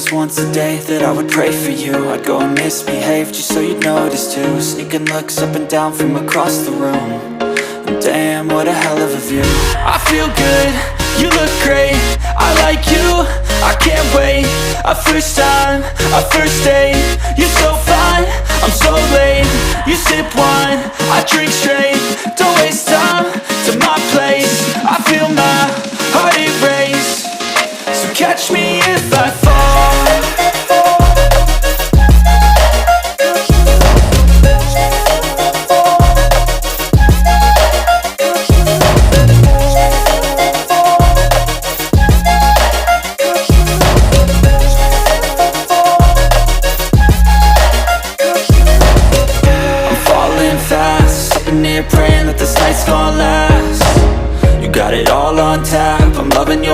just once a day that I would pray for you. I'd go and misbehave just so you'd notice too. Sneaking looks up and down from across the room. And damn, what a hell of a view. I feel good, you look great, I like you, I can't wait. A first time, a first date, you're so fine, I'm so late. You sip wine, I drink straight, don't waste time to my place. I feel my heart erase, so catch me if I fall. Sitting here praying that this night's gonna last. You got it all on tap, I'm loving your